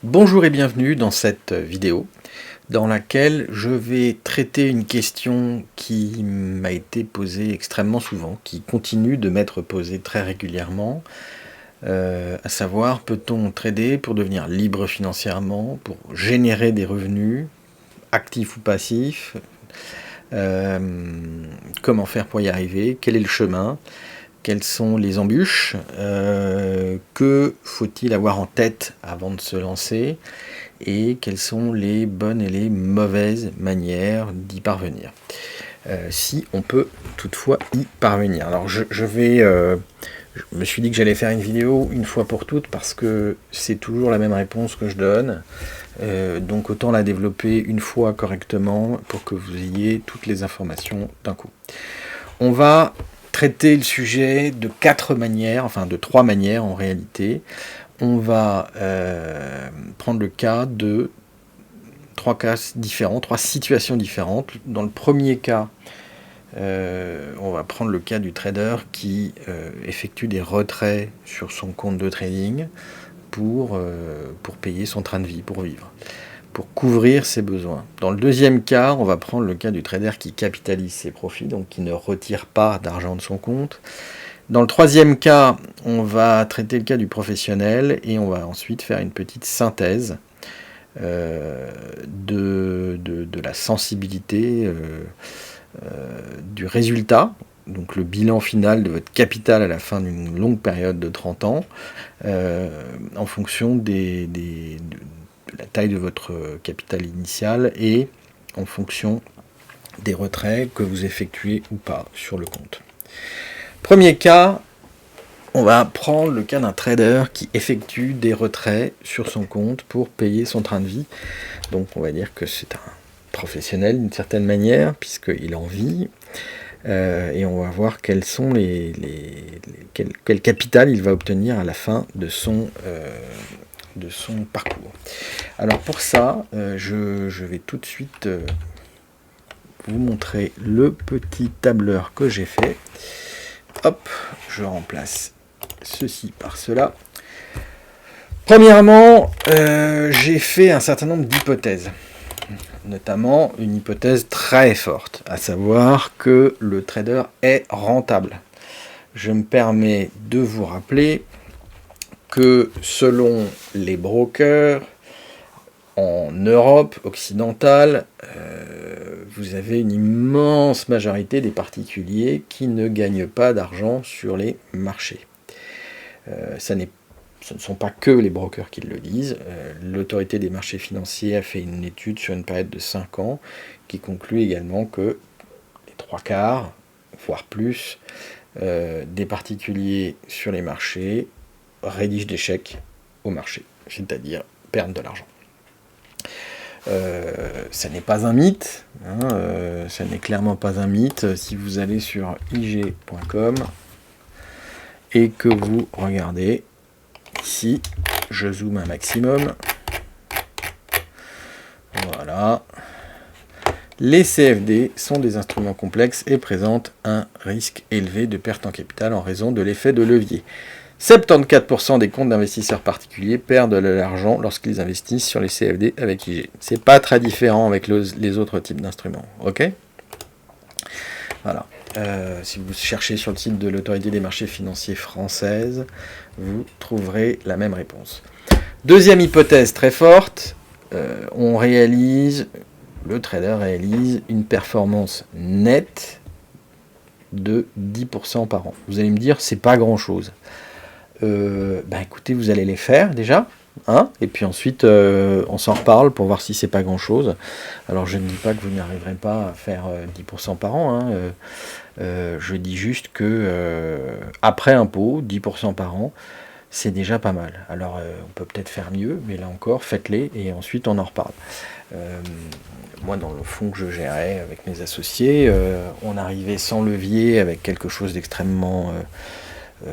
Bonjour et bienvenue dans cette vidéo dans laquelle je vais traiter une question qui m'a été posée extrêmement souvent, qui continue de m'être posée très régulièrement, à savoir peut-on trader pour devenir libre financièrement, pour générer des revenus, actifs ou passifs, comment faire pour y arriver, quel est le chemin, quelles sont les embûches, que faut-il avoir en tête avant de se lancer et quelles sont les bonnes et les mauvaises manières d'y parvenir. Si on peut toutefois y parvenir. Alors je me suis dit que j'allais faire une vidéo une fois pour toutes parce que c'est toujours la même réponse que je donne. Donc autant la développer une fois correctement pour que vous ayez toutes les informations d'un coup. On va traiter le sujet de 4 manières, enfin de 3 manières en réalité. On va prendre le cas de 3 cas différents, 3 situations différentes. Dans le premier cas, on va prendre le cas du trader qui effectue des retraits sur son compte de trading pour payer son train de vie, pour vivre, pour couvrir ses besoins. Dans le deuxième cas, on va prendre le cas du trader qui capitalise ses profits, donc qui ne retire pas d'argent de son compte. Dans le troisième cas, on va traiter le cas du professionnel et on va ensuite faire une petite synthèse de la sensibilité du résultat, donc le bilan final de votre capital à la fin d'une longue période de 30 ans, en fonction de la taille de votre capital initial et en fonction des retraits que vous effectuez ou pas sur le compte. Premier cas, on va prendre le cas d'un trader qui effectue des retraits sur son compte pour payer son train de vie. Donc on va dire que c'est un professionnel d'une certaine manière, puisqu'il en vit. Et on va voir quels sont quel capital il va obtenir à la fin de son parcours. Alors pour ça, je vais tout de suite vous montrer le petit tableur que j'ai fait. Hop, je remplace ceci par cela. Premièrement, j'ai fait un certain nombre d'hypothèses, notamment une hypothèse très forte, à savoir que le trader est rentable. Je me permets de vous rappeler que selon les brokers, en Europe occidentale, vous avez une immense majorité des particuliers qui ne gagnent pas d'argent sur les marchés. Ce ne sont pas que les brokers qui le disent. L'autorité des marchés financiers a fait une étude sur une période de 5 ans qui conclut également que les 3/4, voire plus, des particuliers sur les marchés rédigent des chèques au marché, c'est-à-dire perdent de l'argent. Ça n'est pas un mythe, ça n'est clairement pas un mythe. Si vous allez sur ig.com et que vous regardez ici, je zoome un maximum, voilà, les CFD sont des instruments complexes et présentent un risque élevé de perte en capital en raison de l'effet de levier. 74% des comptes d'investisseurs particuliers perdent de l'argent lorsqu'ils investissent sur les CFD avec IG. C'est pas très différent avec les autres types d'instruments. Ok ? Voilà. Si vous cherchez sur le site de l'autorité des marchés financiers française, vous trouverez la même réponse. Deuxième hypothèse très forte, le trader réalise une performance nette de 10% par an. Vous allez me dire, c'est pas grand-chose. Écoutez, vous allez les faire déjà, et puis ensuite on s'en reparle pour voir si c'est pas grand chose. Alors je ne dis pas que vous n'arriverez pas à faire 10% par an, je dis juste que après impôt, 10% par an, c'est déjà pas mal. Alors on peut peut-être faire mieux, mais là encore, faites-les et ensuite on en reparle. Moi, dans le fonds que je gérais avec mes associés, on arrivait sans levier avec quelque chose d'extrêmement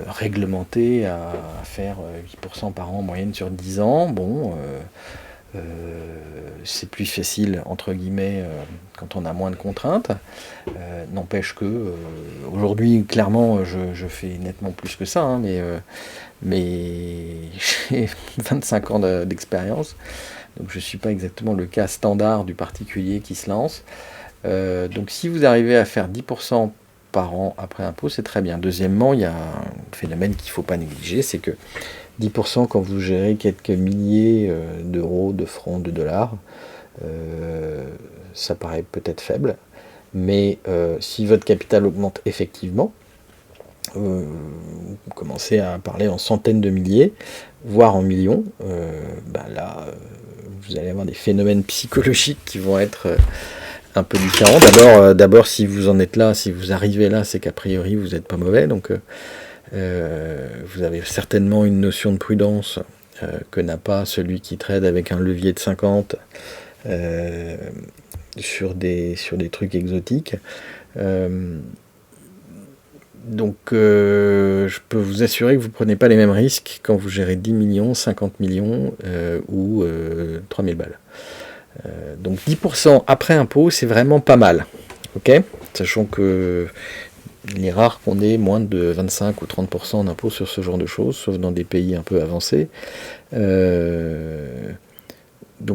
réglementé à faire 8% par an en moyenne sur 10 ans. Bon, c'est plus facile, entre guillemets, quand on a moins de contraintes. N'empêche que, aujourd'hui, clairement, je fais nettement plus que ça, hein, mais j'ai 25 ans d'expérience, donc je ne suis pas exactement le cas standard du particulier qui se lance. Donc si vous arrivez à faire 10% par an après impôt, c'est très bien. Deuxièmement, il y a un phénomène qu'il ne faut pas négliger, c'est que 10% quand vous gérez quelques milliers d'euros, de francs, de dollars, ça paraît peut-être faible, mais si votre capital augmente effectivement, vous commencez à parler en centaines de milliers, voire en millions, là, vous allez avoir des phénomènes psychologiques qui vont être un peu différents. D'abord, si vous en êtes là, si vous arrivez là, c'est qu'a priori vous n'êtes pas mauvais, donc vous avez certainement une notion de prudence que n'a pas celui qui trade avec un levier de 50 sur des trucs exotiques. Donc je peux vous assurer que vous ne prenez pas les mêmes risques quand vous gérez 10 millions, 50 millions ou 3000 balles. Donc 10% après impôt, c'est vraiment pas mal. Ok, sachant que il est rare qu'on ait moins de 25 ou 30% d'impôt sur ce genre de choses, sauf dans des pays un peu avancés. Donc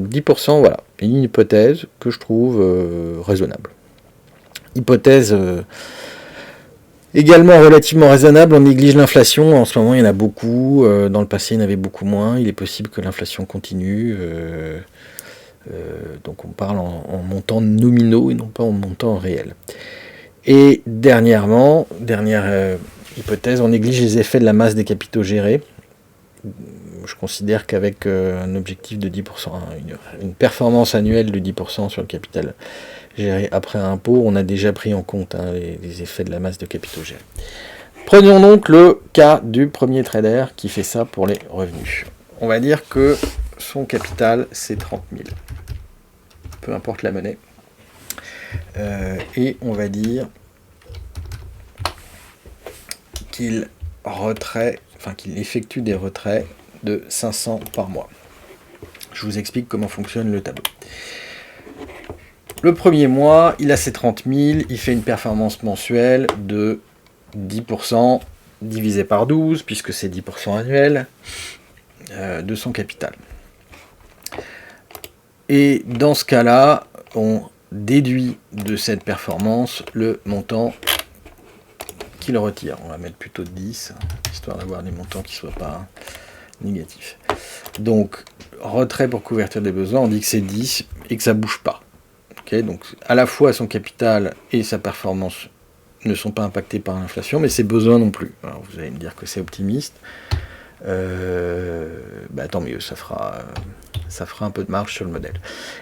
10%, voilà, une hypothèse que je trouve raisonnable. Hypothèse également relativement raisonnable, on néglige l'inflation. En ce moment, il y en a beaucoup. Dans le passé, il y en avait beaucoup moins. Il est possible que l'inflation continue. Donc on parle en montants nominaux et non pas en montants réels. Et dernière hypothèse, on néglige les effets de la masse des capitaux gérés. Je considère qu'avec un objectif de 10%, une performance annuelle de 10% sur le capital géré après impôt, on a déjà pris en compte les effets de la masse de capitaux gérés. Prenons donc le cas du premier trader qui fait ça pour les revenus. On va dire que son capital, c'est 30 000. Peu importe la monnaie. Et on va dire qu'il effectue des retraits de 500 par mois. Je vous explique comment fonctionne le tableau. Le premier mois, il a ses 30 000, il fait une performance mensuelle de 10% divisé par 12, puisque c'est 10% annuel, de son capital. Et dans ce cas-là, on déduit de cette performance le montant qu'il retire. On va mettre plutôt 10, histoire d'avoir des montants qui ne soient pas négatifs. Donc, retrait pour couverture des besoins, on dit que c'est 10 et que ça ne bouge pas. Okay, donc, à la fois son capital et sa performance ne sont pas impactés par l'inflation, mais ses besoins non plus. Alors, vous allez me dire que c'est optimiste. Tant mieux, ça fera un peu de marge sur le modèle.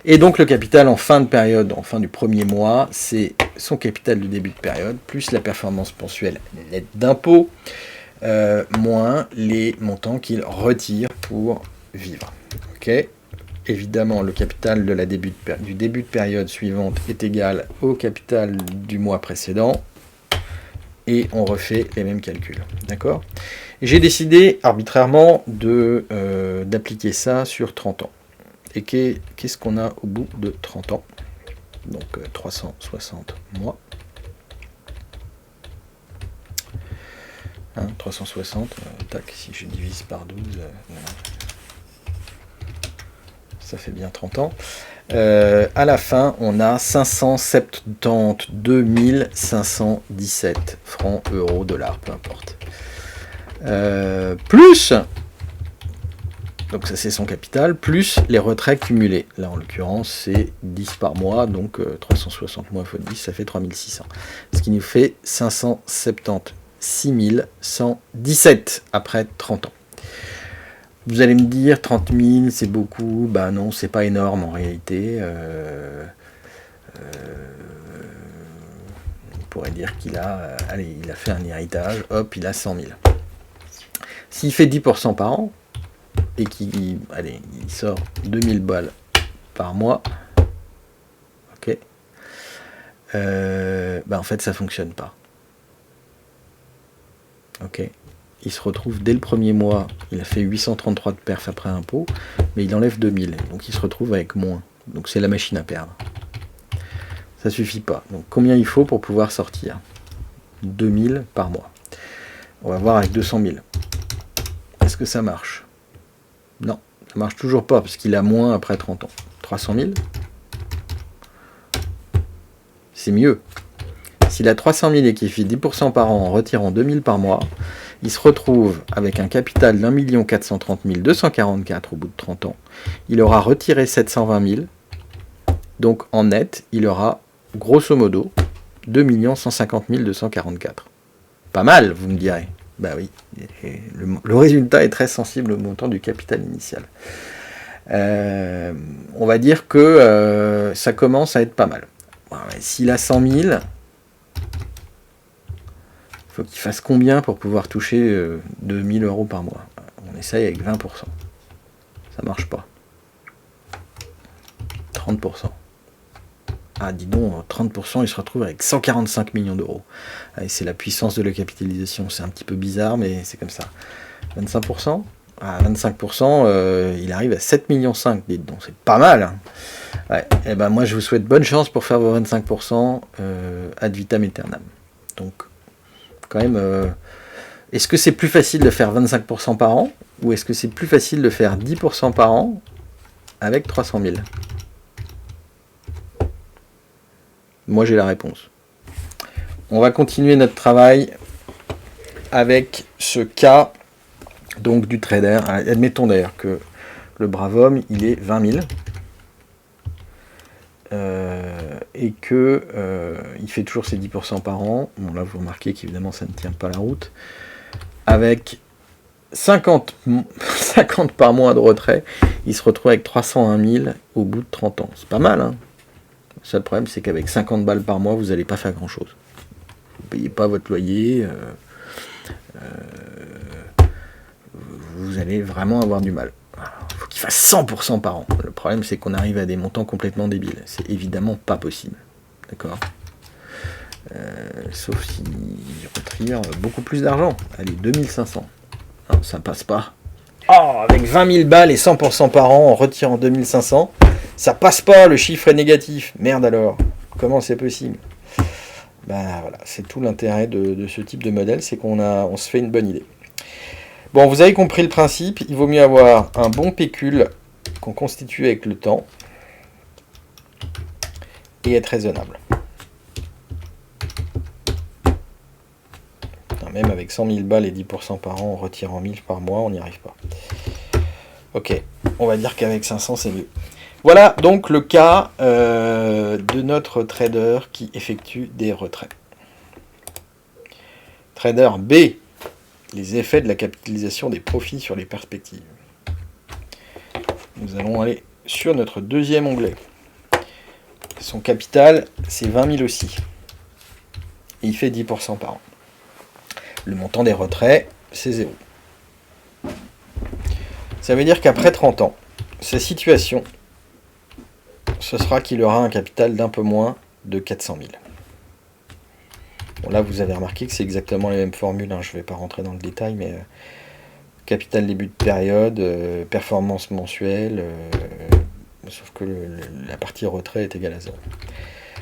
Et donc le capital en fin de période, en fin du premier mois, c'est son capital du début de période, plus la performance mensuelle nette d'impôt, moins les montants qu'il retire pour vivre. Okay. Évidemment, le capital du début de période suivante est égal au capital du mois précédent, et on refait les mêmes calculs. D'accord ? J'ai décidé arbitrairement d'appliquer ça sur 30 ans. Et qu'est-ce qu'on a au bout de 30 ans ? Donc 360 mois. 360, si je divise par 12, ça fait bien 30 ans. À la fin, on a 572 517 francs, euros, dollars, peu importe. Plus, donc ça c'est son capital, plus les retraits cumulés. Là en l'occurrence c'est 10 par mois, donc 360 mois x 10, ça fait 3600. Ce qui nous fait 576 117 après 30 ans. Vous allez me dire 30 000 c'est beaucoup, bah non c'est pas énorme en réalité. On pourrait dire qu'il a fait un héritage, hop, il a 100 000. S'il fait 10% par an, et qu'il sort 2000 balles par mois, ok, en fait ça fonctionne pas. Ok. il se retrouve dès le premier mois, il a fait 833 de perf après impôt, mais il enlève 2000, donc il se retrouve avec moins. Donc c'est la machine à perdre. Ça suffit pas. Donc combien il faut pour pouvoir sortir? 2000 par mois. On va voir avec 200 000. Est-ce que ça marche? Non, ça marche toujours pas, parce qu'il a moins après 30 ans. 300 000? C'est mieux. S'il a 300 000 et qu'il fait 10% par an en retirant 2000 par mois, il se retrouve avec un capital d'1 430 244 au bout de 30 ans. Il aura retiré 720 000. Donc en net, il aura grosso modo 2 150 244. Pas mal, vous me direz. Bah oui, le résultat est très sensible au montant du capital initial. On va dire que ça commence à être pas mal. Bon, s'il a 100 000, il faut qu'il fasse combien pour pouvoir toucher 2000 euros par mois? On essaye avec 20%. Ça marche pas. 30%. Ah, dis donc, 30%, il se retrouve avec 145 millions d'euros. C'est la puissance de la capitalisation. C'est un petit peu bizarre, mais c'est comme ça. 25%? Ah, 25%, il arrive à 7,5 millions, dites donc. C'est pas mal, hein. Ouais. Et ben moi, je vous souhaite bonne chance pour faire vos 25% ad vitam aeternam. Donc, quand même, est-ce que c'est plus facile de faire 25% par an, ou est-ce que c'est plus facile de faire 10% par an avec 300 000? Moi, j'ai la réponse. On va continuer notre travail avec ce cas donc du trader. Admettons d'ailleurs que le brave homme, il est 20 000 et que il fait toujours ses 10% par an. Bon, là, vous remarquez qu'évidemment, ça ne tient pas la route. Avec 50 par mois de retrait, il se retrouve avec 301 000 au bout de 30 ans. C'est pas mal, hein? Le seul problème, c'est qu'avec 50 balles par mois, vous n'allez pas faire grand-chose. Vous ne payez pas votre loyer. Vous allez vraiment avoir du mal. Il faut qu'il fasse 100% par an. Le problème, c'est qu'on arrive à des montants complètement débiles. C'est évidemment pas possible. D'accord? Sauf s'il retire beaucoup plus d'argent. Allez, 2500. Non, ça passe pas. Oh, avec 20 000 balles et 100% par an en retirant 2500, ça passe pas, le chiffre est négatif. Merde alors, comment c'est possible? Ben voilà, c'est tout l'intérêt de ce type de modèle, c'est on se fait une bonne idée. Bon, vous avez compris le principe, il vaut mieux avoir un bon pécule qu'on constitue avec le temps et être raisonnable. Même avec 100 000 balles et 10% par an en retirant 1000 par mois, on n'y arrive pas. Ok, on va dire qu'avec 500, c'est mieux. Voilà donc le cas de notre trader qui effectue des retraits. Trader B, les effets de la capitalisation des profits sur les perspectives. Nous allons aller sur notre deuxième onglet. Son capital, c'est 20 000 aussi. Et il fait 10% par an. Le montant des retraits, c'est 0. Ça veut dire qu'après 30 ans, sa situation, ce sera qu'il aura un capital d'un peu moins de 400 000. Bon, là, vous avez remarqué que c'est exactement les mêmes formules, hein. Je ne vais pas rentrer dans le détail, mais capital début de période, performance mensuelle, sauf que la partie retrait est égale à 0.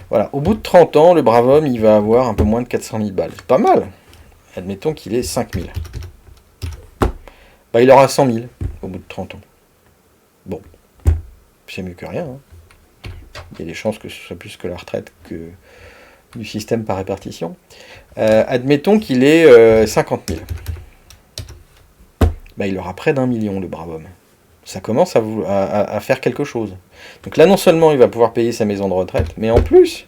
Voilà, au bout de 30 ans, le brave homme, il va avoir un peu moins de 400 000 balles. C'est pas mal. Admettons qu'il ait 5 000. Bah, il aura 100 000 au bout de 30 ans. Bon, c'est mieux que rien, hein. Il y a des chances que ce soit plus que la retraite que du système par répartition. Admettons qu'il ait 50 000. Bah, il aura près d'1 million, le brave homme. Ça commence à faire quelque chose. Donc là, non seulement il va pouvoir payer sa maison de retraite, mais en plus,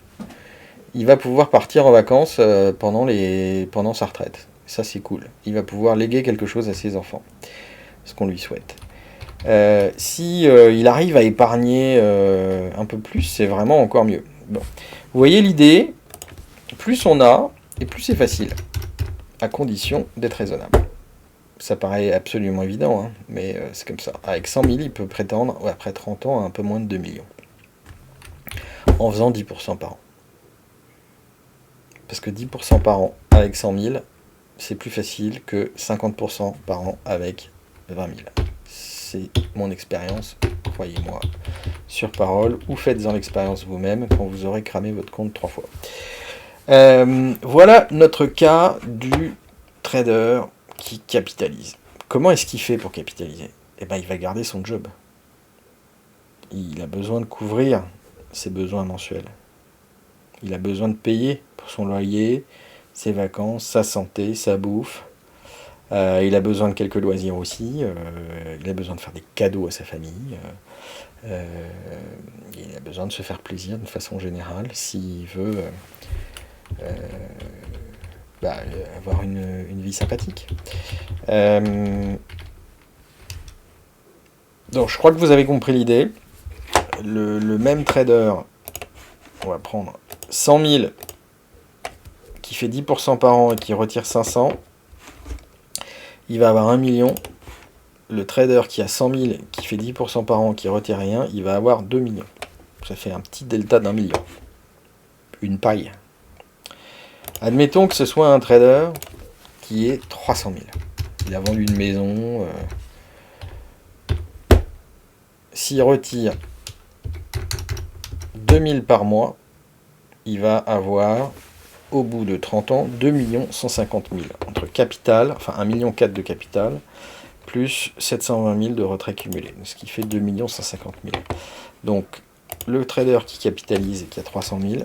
il va pouvoir partir en vacances pendant sa retraite. Ça, c'est cool. Il va pouvoir léguer quelque chose à ses enfants. Ce qu'on lui souhaite. Si il arrive à épargner un peu plus, c'est vraiment encore mieux. Bon. Vous voyez l'idée, plus on a, et plus c'est facile. À condition d'être raisonnable. Ça paraît absolument évident, hein, mais c'est comme ça. Avec 100 000, il peut prétendre, après 30 ans, à un peu moins de 2 millions. En faisant 10% par an. Parce que 10% par an avec 100 000, c'est plus facile que 50% par an avec 20 000. C'est mon expérience, croyez-moi, sur parole, ou faites-en l'expérience vous-même quand vous aurez cramé votre compte 3 fois. Voilà notre cas du trader qui capitalise. Comment est-ce qu'il fait pour capitaliser? Eh ben, il va garder son job. Il a besoin de couvrir ses besoins mensuels. Il a besoin de payer pour son loyer, ses vacances, sa santé, sa bouffe. Il a besoin de quelques loisirs aussi. Il a besoin de faire des cadeaux à sa famille. Il a besoin de se faire plaisir de façon générale s'il veut avoir une vie sympathique. Donc je crois que vous avez compris l'idée. Le même trader, on va prendre 100 000 qui fait 10% par an et qui retire 500, il va avoir 1 million. Le trader qui a 100 000 qui fait 10% par an qui retire rien, il va avoir 2 millions. Ça fait un petit delta d'1 million. Une paille. Admettons que ce soit un trader qui est 300 000. Il a vendu une maison. S'il retire 2000 par mois, il va avoir, au bout de 30 ans, 2 150 000. Entre capital, enfin 1,4 million de capital, plus 720 000 de retrait cumulé. Ce qui fait 2 150 000. Donc, le trader qui capitalise et qui a 300 000,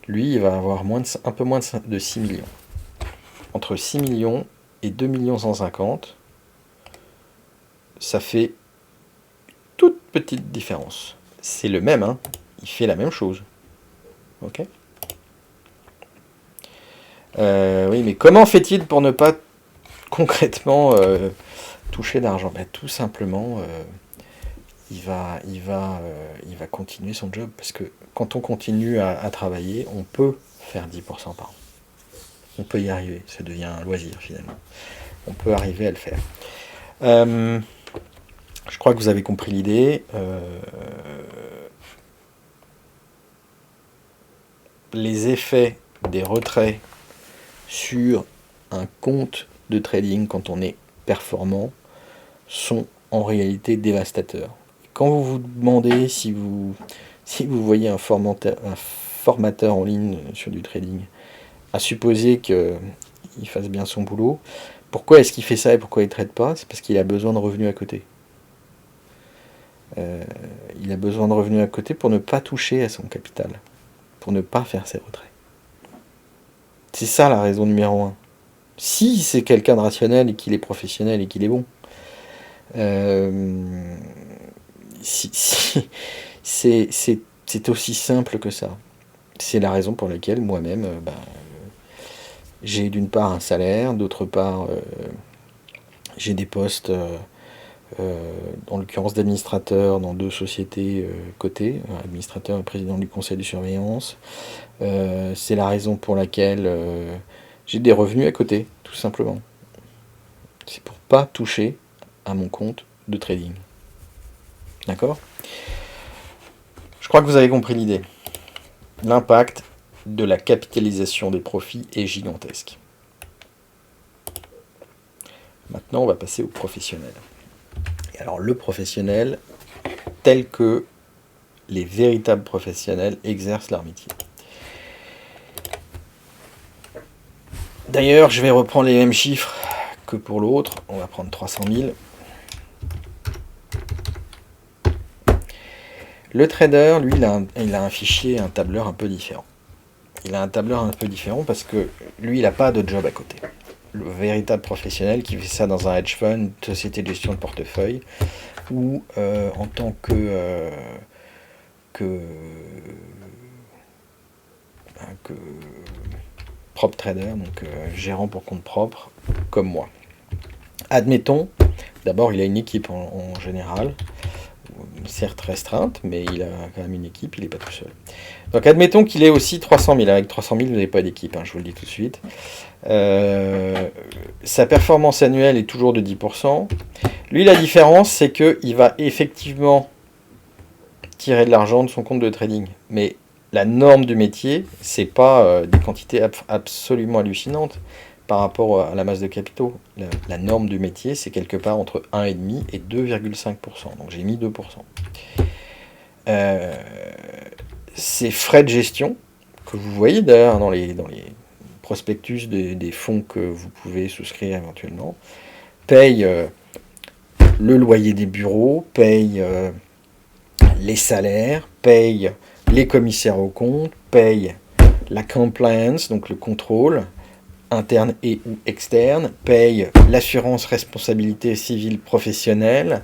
lui, il va avoir un peu moins de 6 millions. Entre 6 millions et 2 150 000, ça fait toute petite différence. C'est le même, hein. Il fait la même chose. Ok. Oui, mais comment fait-il pour ne pas concrètement toucher d'argent? Tout simplement, il va continuer son job. Parce que quand on continue à travailler, on peut faire 10% par an. On peut y arriver. Ça devient un loisir, finalement. On peut arriver à le faire. Je crois que vous avez compris l'idée. Les effets des retraits sur un compte de trading quand on est performant sont en réalité dévastateurs. Quand vous vous demandez si vous voyez un formateur en ligne sur du trading, à supposer qu'il fasse bien son boulot, pourquoi est-ce qu'il fait ça et pourquoi il ne trade pas? C'est parce qu'il a besoin de revenus à côté. Il a besoin de revenus à côté pour ne pas toucher à son capital, pour ne pas faire ses retraits. C'est ça la raison numéro 1. Si c'est quelqu'un de rationnel et qu'il est professionnel et qu'il est bon, c'est aussi simple que ça. C'est la raison pour laquelle moi-même, j'ai d'une part un salaire, d'autre part j'ai des postes, en l'occurrence d'administrateur dans 2 sociétés cotées, administrateur et président du conseil de surveillance. C'est la raison pour laquelle j'ai des revenus à côté, tout simplement. C'est pour pas toucher à mon compte de trading. D'accord? Je crois que vous avez compris l'idée. L'impact de la capitalisation des profits est gigantesque. Maintenant, on va passer au professionnel. Et alors, le professionnel, tel que les véritables professionnels exercent leur métier. D'ailleurs, je vais reprendre les mêmes chiffres que pour l'autre. On va prendre 300 000. Le trader, lui, il a un fichier, un tableur un peu différent. Il a un tableur un peu différent parce que lui, il n'a pas de job à côté. Le véritable professionnel qui fait ça dans un hedge fund, une société de gestion de portefeuille, ou en tant que prop trader, donc gérant pour compte propre, comme moi. Admettons, d'abord il a une équipe en général, certes restreinte, mais il a quand même une équipe, il n'est pas tout seul. Donc admettons qu'il ait aussi 300 000. Avec 300 000, vous n'avez pas d'équipe, je vous le dis tout de suite. Sa performance annuelle est toujours de 10%. Lui, la différence, c'est qu'il va effectivement tirer de l'argent de son compte de trading. Mais la norme du métier, c'est pas des quantités absolument hallucinantes par rapport à la masse de capitaux. La norme du métier, c'est quelque part entre 1,5 et 2,5%. Donc j'ai mis 2%. Ces frais de gestion, que vous voyez d'ailleurs dans les prospectus des fonds que vous pouvez souscrire éventuellement, payent le loyer des bureaux, payent les salaires, payent les commissaires aux comptes, payent la compliance, donc le contrôle interne et ou externe, payent l'assurance responsabilité civile professionnelle,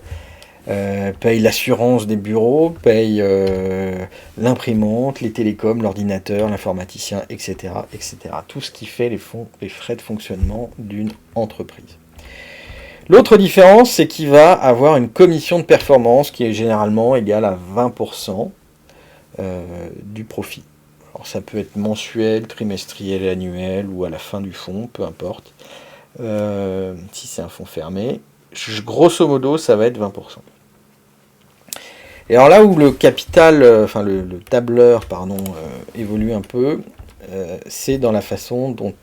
paye l'assurance des bureaux, paye l'imprimante, les télécoms, l'ordinateur, l'informaticien, etc., etc. Tout ce qui fait les frais de fonctionnement d'une entreprise. L'autre différence, c'est qu'il va avoir une commission de performance qui est généralement égale à 20% du profit. Alors ça peut être mensuel, trimestriel, annuel ou à la fin du fonds, peu importe. Si c'est un fonds fermé, grosso modo, ça va être 20%. Et alors là où le capital, le tableur, évolue un peu, c'est dans la façon dont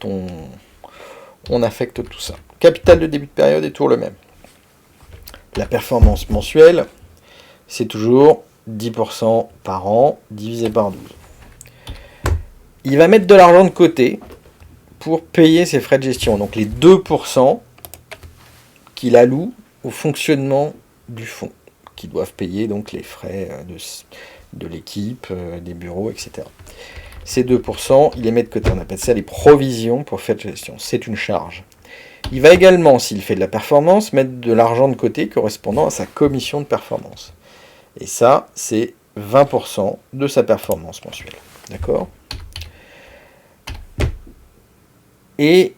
on affecte tout ça. Capital de début de période est toujours le même. La performance mensuelle, c'est toujours 10% par an divisé par 12. Il va mettre de l'argent de côté pour payer ses frais de gestion. Donc les 2% qu'il alloue au fonctionnement du fonds, qui doivent payer donc les frais de l'équipe, des bureaux, etc. Ces 2%, il les met de côté. On appelle ça les provisions pour frais de gestion. C'est une charge. Il va également, s'il fait de la performance, mettre de l'argent de côté correspondant à sa commission de performance. Et ça, c'est 20% de sa performance mensuelle. D'accord ? Et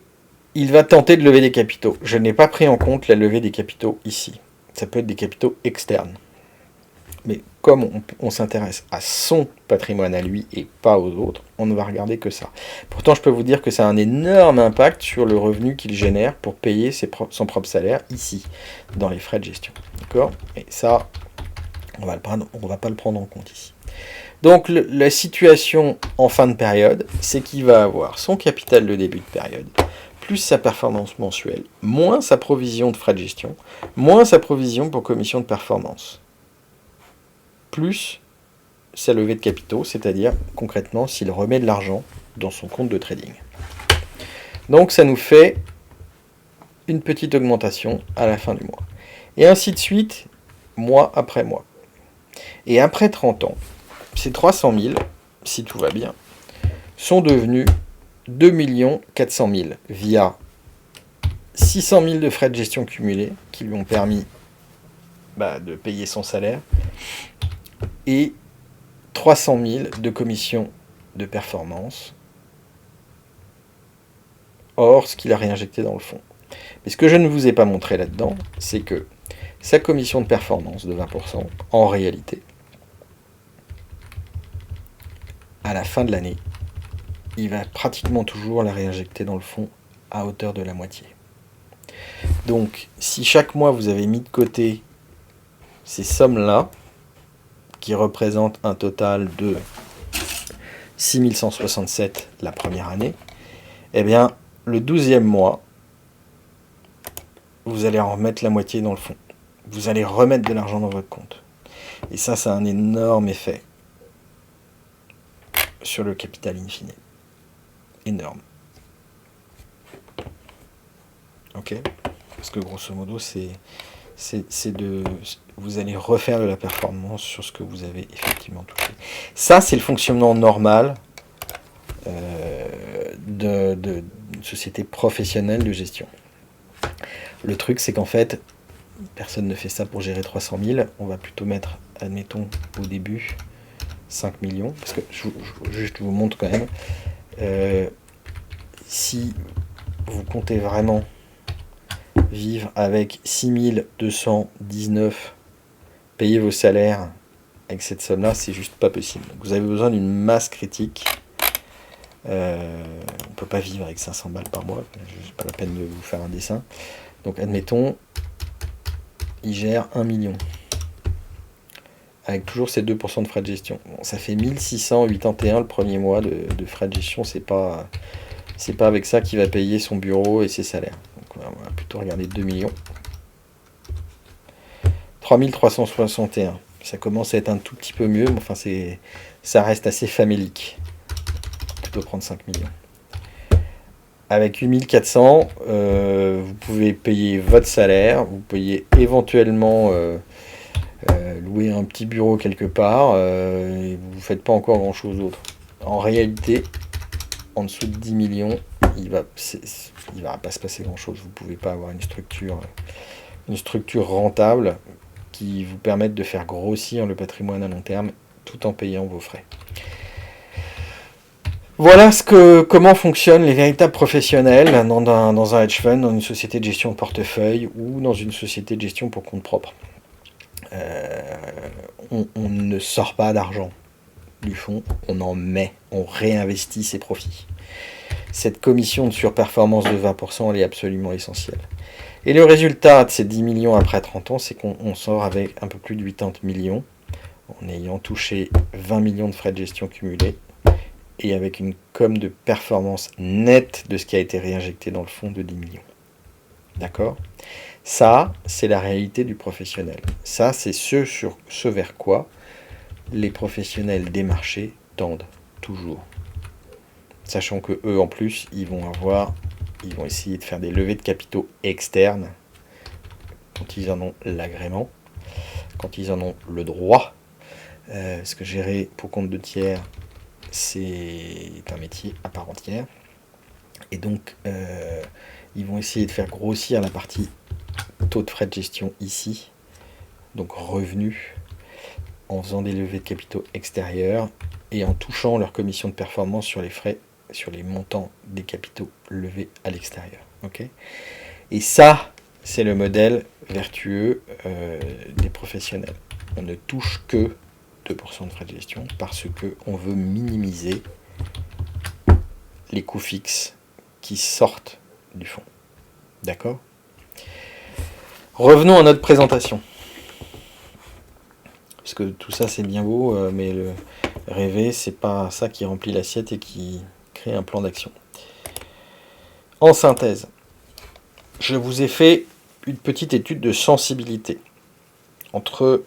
il va tenter de lever des capitaux. Je n'ai pas pris en compte la levée des capitaux ici. Ça peut être des capitaux externes. Mais comme on s'intéresse à son patrimoine à lui et pas aux autres, on ne va regarder que ça. Pourtant, je peux vous dire que ça a un énorme impact sur le revenu qu'il génère pour payer son propre salaire ici, dans les frais de gestion. D'accord ? Et ça, on va pas le prendre en compte ici. Donc la situation en fin de période, c'est qu'il va avoir son capital de début de période, plus sa performance mensuelle, moins sa provision de frais de gestion, moins sa provision pour commission de performance, plus sa levée de capitaux, c'est-à-dire concrètement s'il remet de l'argent dans son compte de trading. Donc ça nous fait une petite augmentation à la fin du mois. Et ainsi de suite, mois après mois. Et après 30 ans, ces 300 000, si tout va bien, sont devenus 2 400 000 via 600 000 de frais de gestion cumulés qui lui ont permis de payer son salaire et 300 000 de commissions de performance hors ce qu'il a réinjecté dans le fonds. Mais ce que je ne vous ai pas montré là-dedans, c'est que sa commission de performance de 20%, en réalité, à la fin de l'année, il va pratiquement toujours la réinjecter dans le fonds à hauteur de la moitié. Donc, si chaque mois vous avez mis de côté ces sommes-là, qui représentent un total de 6 167 la première année, eh bien, le 12e mois, vous allez en remettre la moitié dans le fonds. Vous allez remettre de l'argent dans votre compte. Et ça a un énorme effet sur le capital in fine. Énorme. Ok ? Parce que grosso modo, vous allez refaire de la performance sur ce que vous avez effectivement touché. Ça, c'est le fonctionnement normal d'une société professionnelle de gestion. Le truc, c'est qu'en fait, personne ne fait ça pour gérer 300 000. On va plutôt mettre, admettons, au début, 5 millions. Parce que je vous montre quand même. Si vous comptez vraiment vivre avec 6 219, payer vos salaires avec cette somme-là, c'est juste pas possible. Donc vous avez besoin d'une masse critique. On ne peut pas vivre avec 500 balles par mois. J'ai pas la peine de vous faire un dessin. Donc admettons, il gère 1 million. avec toujours ces 2% de frais de gestion. Bon, ça fait 1681 le premier mois de frais de gestion, c'est pas avec ça qu'il va payer son bureau et ses salaires. Donc on va plutôt regarder 2 millions. 3361. Ça commence à être un tout petit peu mieux, mais enfin ça reste assez famélique. Plutôt prendre 5 millions. Avec 8400, vous pouvez payer votre salaire, vous pouvez éventuellement louer un petit bureau quelque part, et vous ne faites pas encore grand chose d'autre. En réalité, en dessous de 10 millions, il va pas se passer grand chose. Vous ne pouvez pas avoir une structure rentable qui vous permette de faire grossir le patrimoine à long terme tout en payant vos frais. Voilà comment fonctionnent les véritables professionnels dans un hedge fund, dans une société de gestion de portefeuille ou dans une société de gestion pour compte propre. On ne sort pas d'argent du fonds, on en met, on réinvestit ses profits. Cette commission de surperformance de 20%, elle est absolument essentielle. Et le résultat de ces 10 millions après 30 ans, c'est qu'on sort avec un peu plus de 80 millions, en ayant touché 20 millions de frais de gestion cumulés, et avec une com de performance nette de ce qui a été réinjecté dans le fonds de 10 millions. D'accord ? Ça, c'est la réalité du professionnel. Ça, c'est ce vers quoi les professionnels des marchés tendent toujours. Sachant que eux, en plus, ils vont essayer de faire des levées de capitaux externes quand ils en ont l'agrément, quand ils en ont le droit. Parce que gérer pour compte de tiers, c'est un métier à part entière. Et donc, ils vont essayer de faire grossir la partie taux de frais de gestion ici, donc revenus, en faisant des levées de capitaux extérieurs et en touchant leur commission de performance sur les frais, sur les montants des capitaux levés à l'extérieur. Okay ? Et ça, c'est le modèle vertueux des professionnels. On ne touche que 2% de frais de gestion parce qu'on veut minimiser les coûts fixes qui sortent du fonds. D'accord ? Revenons à notre présentation. Parce que tout ça c'est bien beau, mais le rêver, c'est pas ça qui remplit l'assiette et qui crée un plan d'action. En synthèse, je vous ai fait une petite étude de sensibilité entre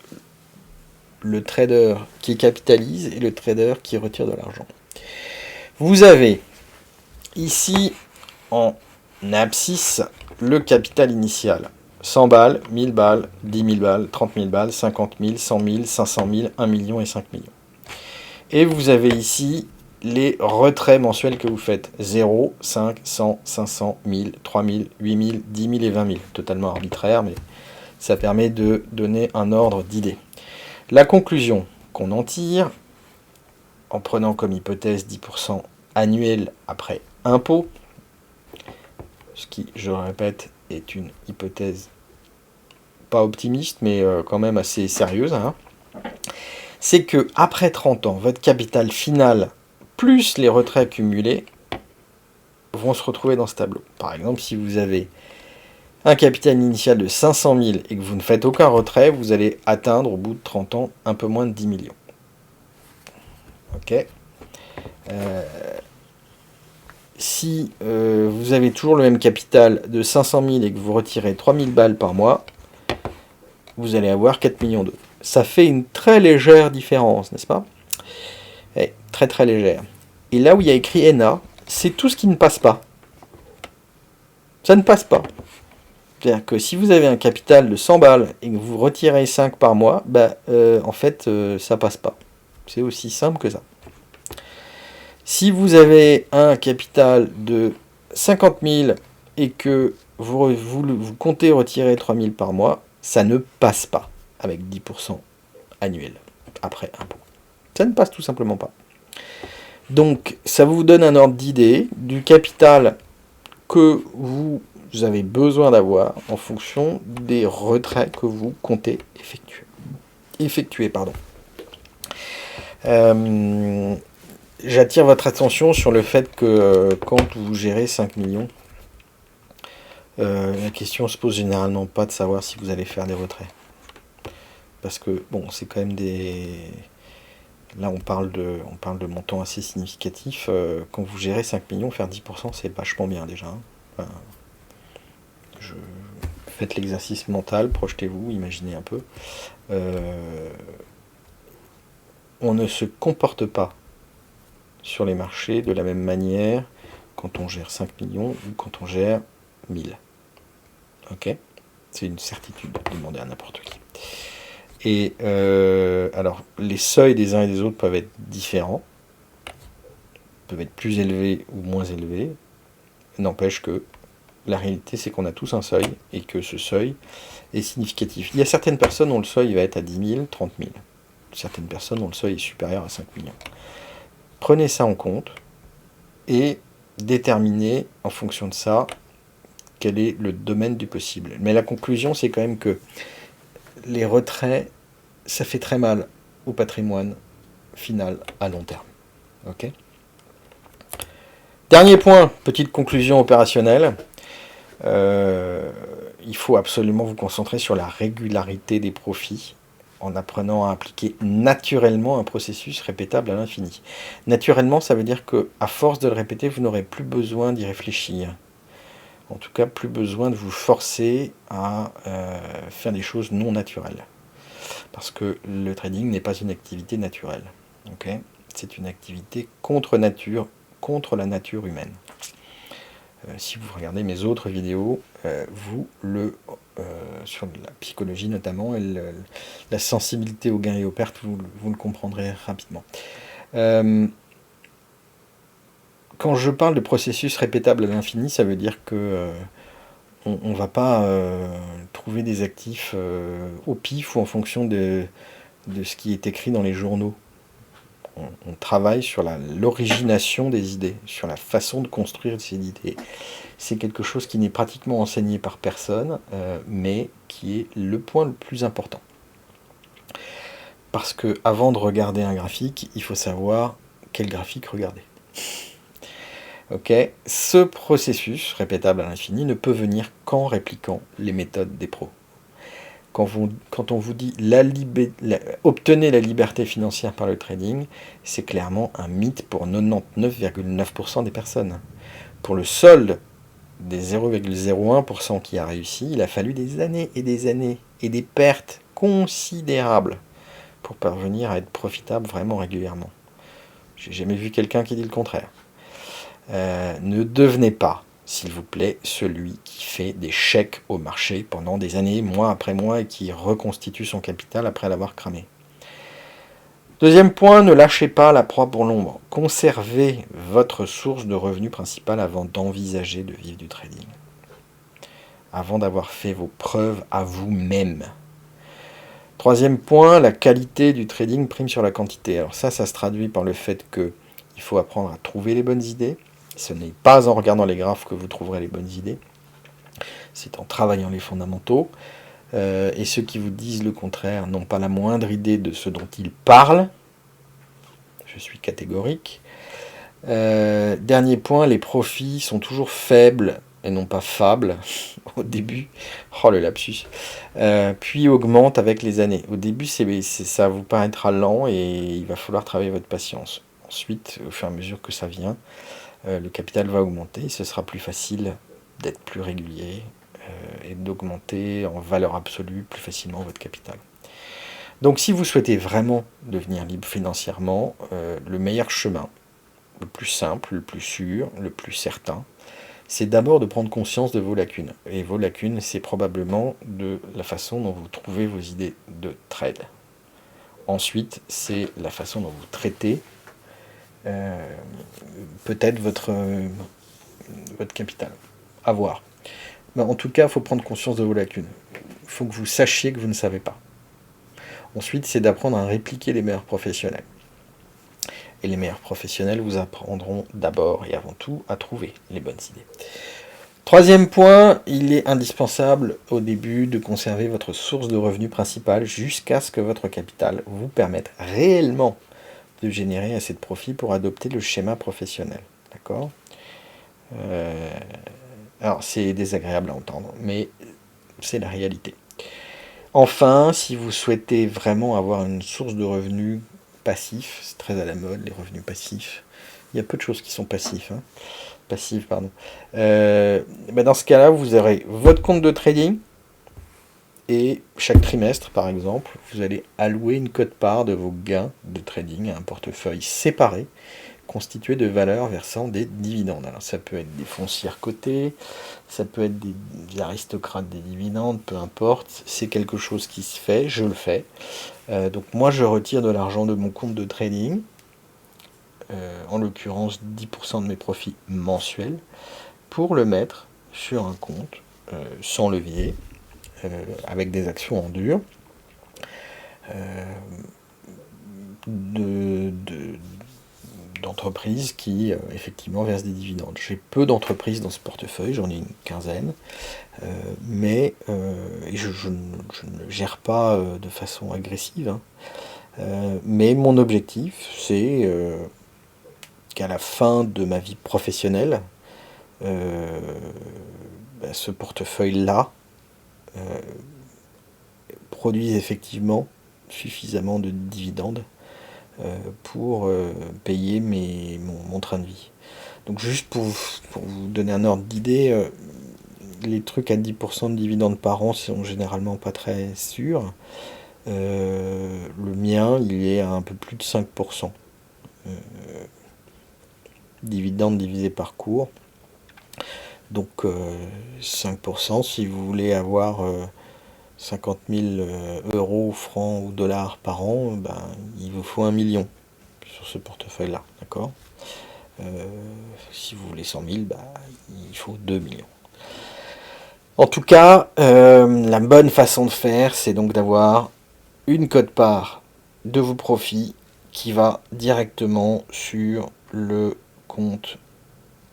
le trader qui capitalise et le trader qui retire de l'argent. Vous avez ici en abscisse le capital initial. 100 balles, 1000 balles, 10 000 balles, 30 000 balles, 50 000, 100 000, 500 000, 1 million et 5 millions. Et vous avez ici les retraits mensuels que vous faites. 0, 5, 100, 500, 1000, 3000, 8000, 10 000 et 20 000. Totalement arbitraire, mais ça permet de donner un ordre d'idée. La conclusion qu'on en tire, en prenant comme hypothèse 10% annuel après impôt, ce qui, je le répète, est une hypothèse pas optimiste, mais quand même assez sérieuse, hein, c'est que après 30 ans, votre capital final plus les retraits cumulés vont se retrouver dans ce tableau. Par exemple, si vous avez un capital initial de 500 000 et que vous ne faites aucun retrait, vous allez atteindre au bout de 30 ans un peu moins de 10 millions. Ok. Si vous avez toujours le même capital de 500 000 et que vous retirez 3 000 balles par mois, vous allez avoir 4 millions d'euros. Ça fait une très légère différence, n'est-ce pas ? Très très légère. Et là où il y a écrit ENA, c'est tout ce qui ne passe pas. Ça ne passe pas. C'est-à-dire que si vous avez un capital de 100 balles et que vous retirez 5 par mois, en fait, ça passe pas. C'est aussi simple que ça. Si vous avez un capital de 50 000 et que vous comptez retirer 3 000 par mois, ça ne passe pas avec 10% annuel après impôt. Ça ne passe tout simplement pas. Donc, ça vous donne un ordre d'idée du capital que vous avez besoin d'avoir en fonction des retraits que vous comptez effectuer. J'attire votre attention sur le fait que quand vous gérez 5 millions, la question se pose généralement pas de savoir si vous allez faire des retraits. parce que bon, c'est quand même des... Là, on parle de montants assez significatifs. Quand vous gérez 5 millions, faire 10%, c'est vachement bien déjà, hein. Enfin, je... Faites l'exercice mental, projetez-vous, imaginez un peu. On ne se comporte pas sur les marchés de la même manière quand on gère 5 millions ou quand on gère 1000. Ok? C'est une certitude de demander à n'importe qui. Et alors, les seuils des uns et des autres peuvent être différents, peuvent être plus élevés ou moins élevés. N'empêche que la réalité, c'est qu'on a tous un seuil et que ce seuil est significatif. Il y a certaines personnes dont le seuil va être à 10 000, 30 000. Certaines personnes dont le seuil est supérieur à 5 millions. Prenez ça en compte et déterminez en fonction de ça quel est le domaine du possible. Mais la conclusion, c'est quand même que les retraits, ça fait très mal au patrimoine final à long terme. Ok ? Dernier point, petite conclusion opérationnelle. Il faut absolument vous concentrer sur la régularité des profits en apprenant à appliquer naturellement un processus répétable à l'infini. Naturellement, ça veut dire que à force de le répéter, vous n'aurez plus besoin d'y réfléchir. En tout cas, plus besoin de vous forcer à faire des choses non naturelles. Parce que le trading n'est pas une activité naturelle. Okay ? C'est une activité contre nature, contre la nature humaine. Si vous regardez mes autres vidéos, sur la psychologie notamment, et la sensibilité aux gains et aux pertes, vous le comprendrez rapidement. Quand je parle de processus répétable à l'infini, ça veut dire que on ne va pas trouver des actifs au pif ou en fonction de ce qui est écrit dans les journaux. On travaille sur l'origination des idées, sur la façon de construire ces idées. C'est quelque chose qui n'est pratiquement enseigné par personne, mais qui est le point le plus important. Parce que avant de regarder un graphique, il faut savoir quel graphique regarder. Ok ? Ce processus, répétable à l'infini, ne peut venir qu'en répliquant les méthodes des pros. Quand on vous dit obtenez la liberté financière par le trading, c'est clairement un mythe pour 99,9% des personnes. Pour le solde des 0,01% qui a réussi, il a fallu des années et des pertes considérables pour parvenir à être profitable vraiment régulièrement. J'ai jamais vu quelqu'un qui dit le contraire. Ne devenez pas, s'il vous plaît, celui qui fait des chèques au marché pendant des années, mois après mois, et qui reconstitue son capital après l'avoir cramé. Deuxième point, ne lâchez pas la proie pour l'ombre. Conservez votre source de revenus principale avant d'envisager de vivre du trading. Avant d'avoir fait vos preuves à vous-même. Troisième point, la qualité du trading prime sur la quantité. Alors ça se traduit par le fait qu'il faut apprendre à trouver les bonnes idées. Ce n'est pas en regardant les graphes que vous trouverez les bonnes idées. C'est en travaillant les fondamentaux. Et ceux qui vous disent le contraire n'ont pas la moindre idée de ce dont ils parlent. Je suis catégorique. Dernier point, les profits sont toujours faibles et non pas fables au début. Oh le lapsus. Puis augmentent avec les années. Au début, ça vous paraîtra lent et il va falloir travailler votre patience. Ensuite, au fur et à mesure que ça vient, le capital va augmenter. Ce sera plus facile d'être plus régulier et d'augmenter en valeur absolue plus facilement votre capital. Donc si vous souhaitez vraiment devenir libre financièrement, le meilleur chemin, le plus simple, le plus sûr, le plus certain, c'est d'abord de prendre conscience de vos lacunes. Et vos lacunes, c'est probablement de la façon dont vous trouvez vos idées de trade. Ensuite, c'est la façon dont vous traitez peut-être votre capital. À voir. Mais en tout cas, il faut prendre conscience de vos lacunes. Il faut que vous sachiez que vous ne savez pas. Ensuite, c'est d'apprendre à répliquer les meilleurs professionnels. Et les meilleurs professionnels vous apprendront d'abord et avant tout à trouver les bonnes idées. Troisième point, il est indispensable au début de conserver votre source de revenus principale jusqu'à ce que votre capital vous permette réellement de générer assez de profit pour adopter le schéma professionnel. D'accord ? Alors c'est désagréable à entendre, mais c'est la réalité. Enfin, si vous souhaitez vraiment avoir une source de revenus passifs, c'est très à la mode, les revenus passifs. Il y a peu de choses qui sont passifs, hein. Passives, pardon. Dans ce cas-là, vous aurez votre compte de trading et chaque trimestre, par exemple, vous allez allouer une quote-part de vos gains de trading à un portefeuille séparé constitué de valeurs versant des dividendes. Alors ça peut être des foncières cotées, ça peut être des aristocrates des dividendes, peu importe, c'est quelque chose qui se fait, je le fais. Donc moi je retire de l'argent de mon compte de trading, en l'occurrence 10% de mes profits mensuels, pour le mettre sur un compte sans levier, avec des actions en dur, d'entreprises qui effectivement versent des dividendes. J'ai peu d'entreprises dans ce portefeuille, j'en ai une quinzaine, mais je ne le gère pas de façon agressive, hein. Mais mon objectif, c'est qu'à la fin de ma vie professionnelle, ce portefeuille-là produise effectivement suffisamment de dividendes pour payer mon train de vie. Donc juste pour vous donner un ordre d'idée, les trucs à 10% de dividendes par an sont généralement pas très sûrs. Le mien, il est à un peu plus de 5%. Dividendes divisé par cours. Donc 5%, si vous voulez avoir 50 000 euros, francs ou dollars par an, il vous faut 1 million sur ce portefeuille-là, d'accord ? Si vous voulez 100 000, il faut 2 millions. En tout cas, la bonne façon de faire, c'est donc d'avoir une quote-part de vos profits qui va directement sur le compte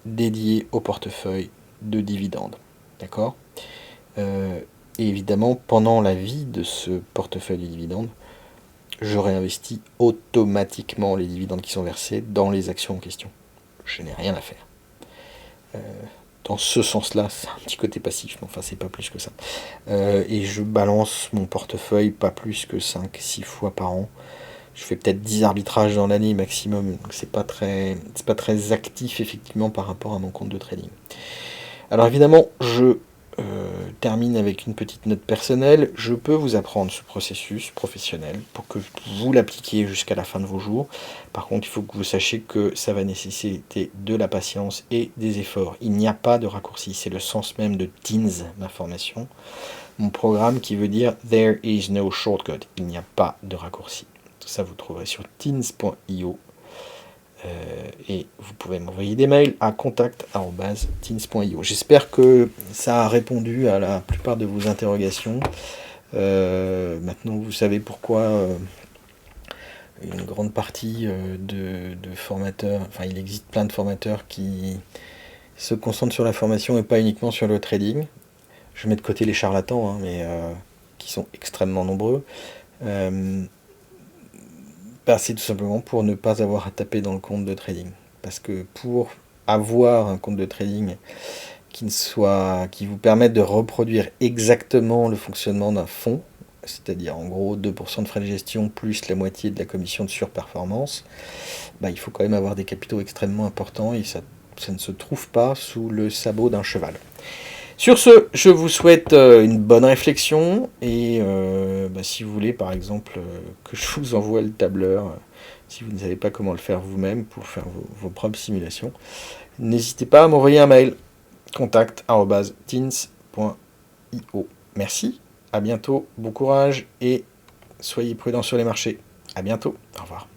dédié au portefeuille de dividendes. D'accord ? Et évidemment, pendant la vie de ce portefeuille de dividendes, je réinvestis automatiquement les dividendes qui sont versés dans les actions en question. Je n'ai rien à faire. Dans ce sens-là, c'est un petit côté passif, mais enfin, c'est pas plus que ça. Et je balance mon portefeuille pas plus que 5-6 fois par an. Je fais peut-être 10 arbitrages dans l'année maximum, donc c'est pas très actif effectivement par rapport à mon compte de trading. Alors évidemment, je termine avec une petite note personnelle. Je peux vous apprendre ce processus professionnel pour que vous l'appliquiez jusqu'à la fin de vos jours. Par contre, il faut que vous sachiez que ça va nécessiter de la patience et des efforts. Il n'y a pas de raccourci. C'est le sens même de Teens, ma formation. Mon programme qui veut dire There is no shortcut. Il n'y a pas de raccourci. Tout ça, vous trouverez sur teens.io. Et vous pouvez m'envoyer des mails à contact@teens.io. J'espère que ça a répondu à la plupart de vos interrogations. Maintenant, vous savez pourquoi une grande partie de formateurs, enfin il existe plein de formateurs qui se concentrent sur la formation et pas uniquement sur le trading. Je mets de côté les charlatans, hein, mais qui sont extrêmement nombreux. C'est tout simplement pour ne pas avoir à taper dans le compte de trading. Parce que pour avoir un compte de trading qui vous permette de reproduire exactement le fonctionnement d'un fonds, c'est-à-dire en gros 2% de frais de gestion plus la moitié de la commission de surperformance, il faut quand même avoir des capitaux extrêmement importants et ça ne se trouve pas sous le sabot d'un cheval. Sur ce, je vous souhaite une bonne réflexion et si vous voulez par exemple que je vous envoie le tableur, si vous ne savez pas comment le faire vous-même pour faire vos propres simulations, n'hésitez pas à m'envoyer un mail, contact@teens.io. Merci, à bientôt, bon courage et soyez prudents sur les marchés. À bientôt, au revoir.